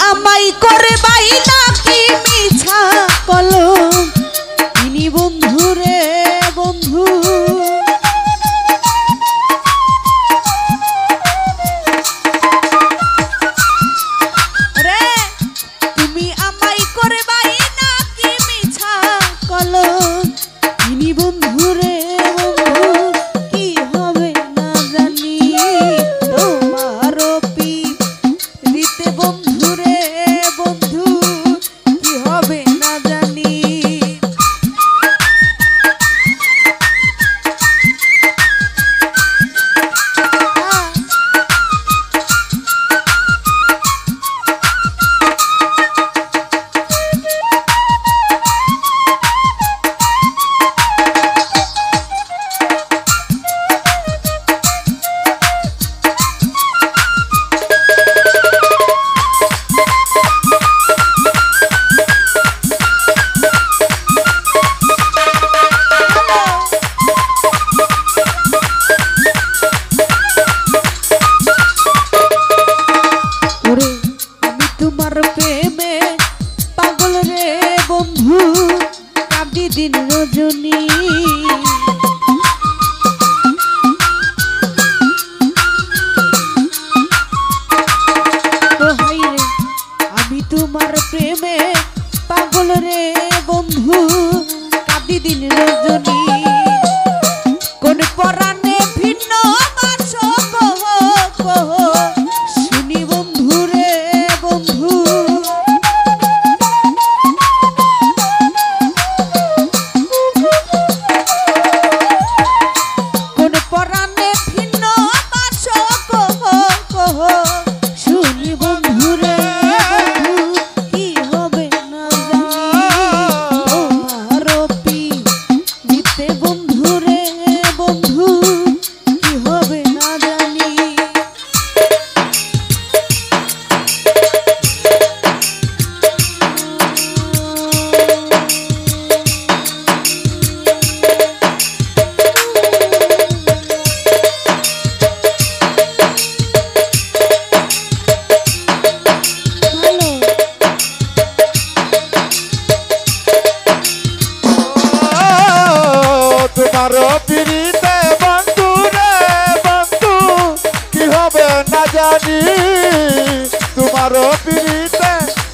আমায় করে বাই নাকি মিছা কলম তিনি বন্ধু রে বন্ধু রে তুমি আমায় করে বাই নাকি মিছা কলম তিনি বন্ধু রে বন্ধু কি হবে না জানি তোমার পিরিতে বন্ধু রে বন্ধু কি হবে না জানি দিন রজনী আমি তোমার প্রেমে পাগল রে বন্ধু কাঁদি দিন রজনী কোন পরাণে ভিন্ন বাসো কহ কহ শুনি বন্ধু রে বন্ধু তোমার পিরিতে বন্ধু রে বন্ধু কি হবে না জানি তোমার পিরিতে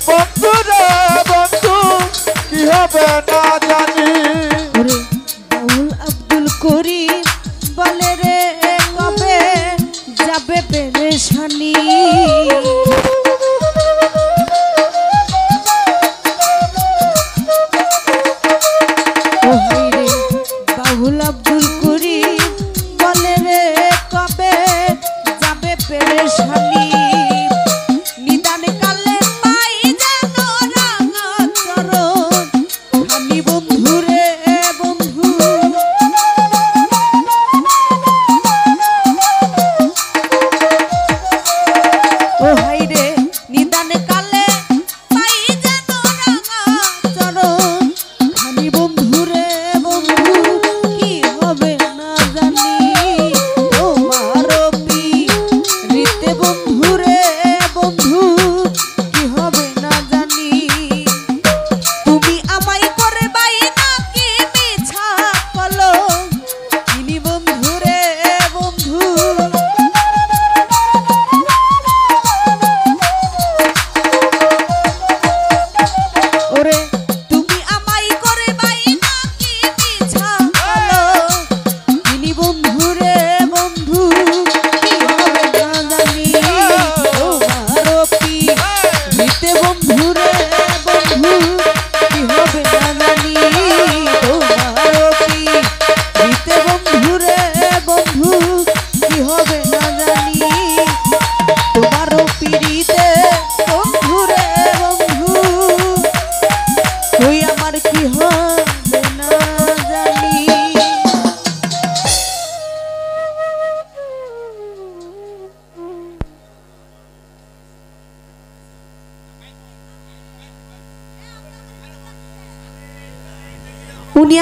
বন্ধু রে বন্ধু কি হবে না জানি বাউল আব্দুল করিম বলে রে কবে যাবে পেরেশানি বাউল আব্দুল করিম বলে রে কবে যাবে পেরেশানি নিদান কালে পাই যেন রাঙা চরণ আমি বন্ধু রে বন্ধু ও হাই রে নিদান কালে পাই যেন রাঙা চরণ আমি বন্ধু রে বন্ধু কি হবে না জানি তোমার পিরিতে বন্ধু রে বন্ধু কি হবে না জানি তুমি আমায় করে বাই নাকি মিছা কলম তিনি বন্ধু রে বন্ধু ওরে তুমি আমায় করে বাই নাকি মিছা কলম তিনি বন্ধু রে বন্ধু কি হবে না জানি তোমার পিরিতে বন্ধু রে বন্ধু কি হবে না জানি তোমার পিরিতে বন্ধু রে বন্ধু কি হবে না জানি তোমার পিরিতে বন্ধু রে বন্ধু তুই আমার কি হবে না জানি উনি